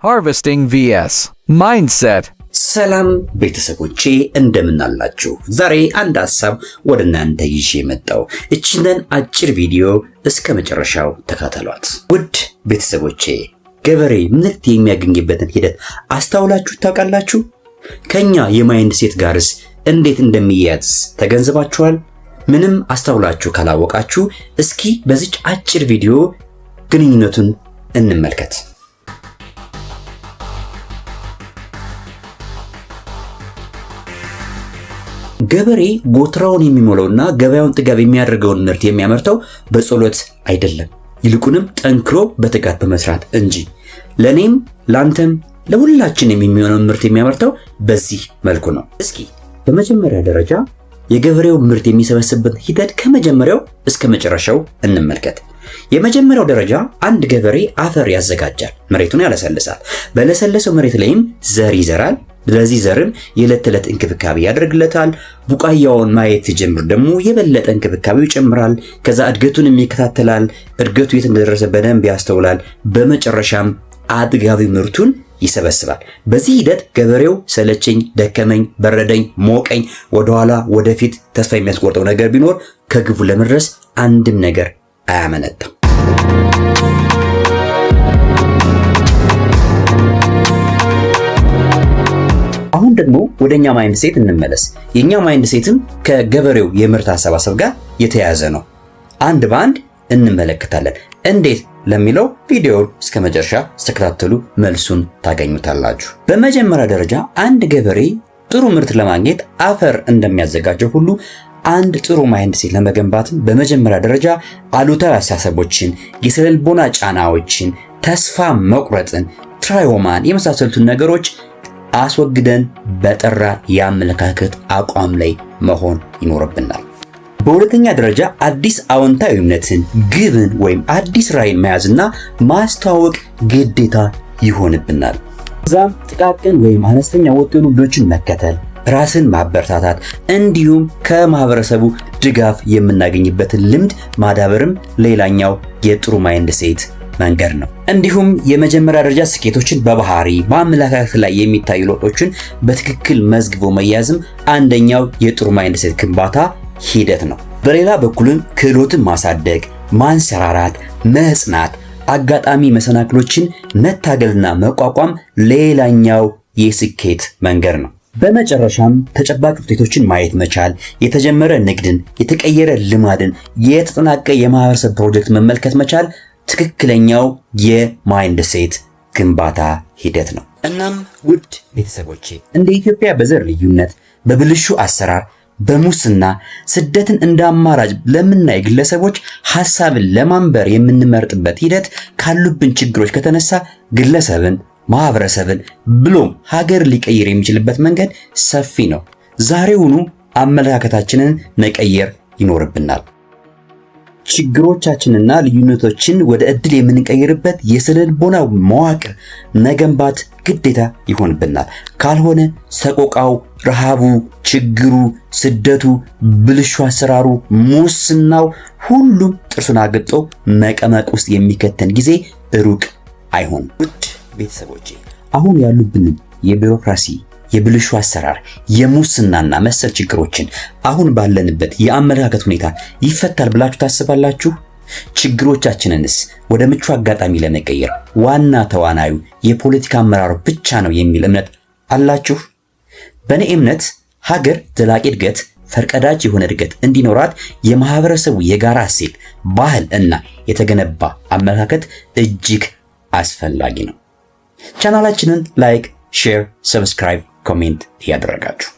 Harvesting vs Mindset ሰላም ቤተሰቦቼ እንደምን አላችሁ? ዛሬ አንድ ሐሳብ ወደ እናንተ ይዤ መጣሁ። እቺንን አጭር ቪዲዮ እስከ መጨረሻው ተከታተሏት። ውድ ቤተሰቦቼ ገበሬ ምርት የሚያገኝበትን ሂደት አስተውላችሁ ታውቃላችሁ? ከኛ የማይንድ ሴት ጋርስ እንዴት እንደሚያያዝ ተገንዝባችኋል? ምንም አስተውላችሁ ካላወቃችሁ እስኪ በዚች አጭር ቪዲዮ ግንኙነቱን እንመልከት። ገበሬ ጎትራውን የሚሞላውና ገበያውን ጥጋብ የሚያደርገውን ምርት የሚያመርተው በጸሎት አይደለም፣ ይልቁንም ጠንክሮ በትጋት በመስራት እንጂ። ለኔም ላንተም ለሁላችንም የሚሆነው ምርት የሚያመርተው በዚህ መልኩ ነው። እስኪ በመጀመሪያ ደረጃ የገበሬው ምርት የሚሰበስብበት ሂደት ከመጀመሪያው እስከ መጨረሻው እንመልከት። የመጀመሪያው ደረጃ አንድ ገበሬ አፈር ያዘጋጃል፣ መሬቱን ያለሰልሳል። በለሰለሰው መሬት ላይም ዘር ይዘራል። ለዚህ ዘርም የዕለት ተዕለት እንክብካቤ ያደርግለታል። ቡቃያውን ማየት ሲጀምር ደግሞ የበለጠ እንክብካቤው ይጨምራል። ከዛ እድገቱንም ይከታተላል። እድገቱ የት እንደደረሰ በደንብ ያስተውላል። በመጨረሻም አጥጋቢ ምርቱን ይሰበስባል። በዚህ ሂደት ገበሬው ሰለቸኝ፣ ደከመኝ፣ በረደኝ፣ ሞቀኝ፣ ወደኋላ ወደፊት ተስፋ የሚያስቆርጠው ነገር ቢኖር ከግቡ ለመድረስ አንድም ነገር አያመነታም። አሁን ደግሞ ወደኛ ማይንድ ሴት እንመለስ። የኛ ማይንድ ሴትም ከገበሬው የምርት አሰባሰብ ጋር የተያያዘ ነው። አንድ በአንድ እንመለከታለን። እንዴት ለሚለው ቪዲዮውን እስከ መጨረሻ ተከታተሉ፣ መልሱን ታገኙታላችሁ። በመጀመሪያ ደረጃ አንድ ገበሬ ጥሩ ምርት ለማግኘት አፈር እንደሚያዘጋጀው ሁሉ አንድ ጥሩ ማይንድ ሴት ለመገንባትም በመጀመሪያ ደረጃ አሉታዊ አስተሳሰቦችን፣ የስነልቦና ጫናዎችን፣ ተስፋ መቁረጥን፣ ትራውማን የመሳሰሉትን ነገሮች አስወግደን በጠራ የአመለካከት አቋም ላይ መሆን ይኖርብናል። በሁለተኛ ደረጃ አዲስ አዎንታዊ እምነትን፣ ግብን ወይም አዲስ ራዕይን መያዝና ማስተዋወቅ ግዴታ ይሆንብናል። እዛም ጥቃቅን ወይም አነስተኛ ወጥኑ ልጆችን መከተል፣ ራስን ማበረታታት እንዲሁም ከማህበረሰቡ ድጋፍ የምናገኝበትን ልምድ ማዳበርም ሌላኛው የጥሩ ማይንድ ሴት መንገድ ነው። እንዲሁም የመጀመሪያ ደረጃ ስኬቶችን በባህሪ በአመለካከት ላይ የሚታዩ ለውጦችን በትክክል መዝግቦ መያዝም አንደኛው የጥሩ ማይንድ ሴት ግንባታ ሂደት ነው። በሌላ በኩልም ክህሎትን ማሳደግ፣ ማንሰራራት፣ መጽናት፣ አጋጣሚ መሰናክሎችን መታገልና መቋቋም ሌላኛው የስኬት መንገድ ነው። በመጨረሻም ተጨባጭ ውጤቶችን ማየት መቻል፣ የተጀመረ ንግድን፣ የተቀየረ ልማድን፣ የተጠናቀቀ የማህበረሰብ ፕሮጀክት መመልከት መቻል ትክክለኛው የማይንድ ሴት ግንባታ ሂደት ነው። እናም ውድ ቤተሰቦቼ እንደ ኢትዮጵያ በዘር ልዩነት፣ በብልሹ አሰራር፣ በሙስና ስደትን እንደ አማራጭ ለምናይ ግለሰቦች ሐሳብን ለማንበር የምንመርጥበት ሂደት ካሉብን ችግሮች ከተነሳ ግለሰብን፣ ማህበረሰብን ብሎም ሀገር ሊቀይር የሚችልበት መንገድ ሰፊ ነው። ዛሬውኑ አመለካከታችንን መቀየር ይኖርብናል። ችግሮቻችንና ልዩነቶችን ወደ እድል የምንቀይርበት የስነልቦና መዋቅር መገንባት ግዴታ ይሆንብናል። ካልሆነ ሰቆቃው፣ ረሃቡ፣ ችግሩ፣ ስደቱ፣ ብልሹ አሰራሩ፣ ሙስናው ሁሉም ጥርሱን አግጦ መቀመቅ ውስጥ የሚከተን ጊዜ ሩቅ አይሆንም። ውድ ቤተሰቦቼ አሁን ያሉብንን የቢሮክራሲ፣ የብልሹ አሰራር፣ የሙስናና መሰል ችግሮችን አሁን ባለንበት የአመለካከት ሁኔታ ይፈታል ብላችሁ ታስባላችሁ? ችግሮቻችንንስ ወደ ምቹ አጋጣሚ ለመቀየር ዋና ተዋናዩ የፖለቲካ አመራሩ ብቻ ነው የሚል እምነት አላችሁ? በእኔ እምነት ሀገር ዘላቂ እድገት፣ ፈርቀዳጅ የሆነ እድገት እንዲኖራት የማህበረሰቡ የጋራ እሴት፣ ባህል እና የተገነባ አመለካከት እጅግ አስፈላጊ ነው። ቻናላችንን ላይክ፣ ሼር፣ ሰብስክራይብ፣ ኮሜንት ያደረጋችሁ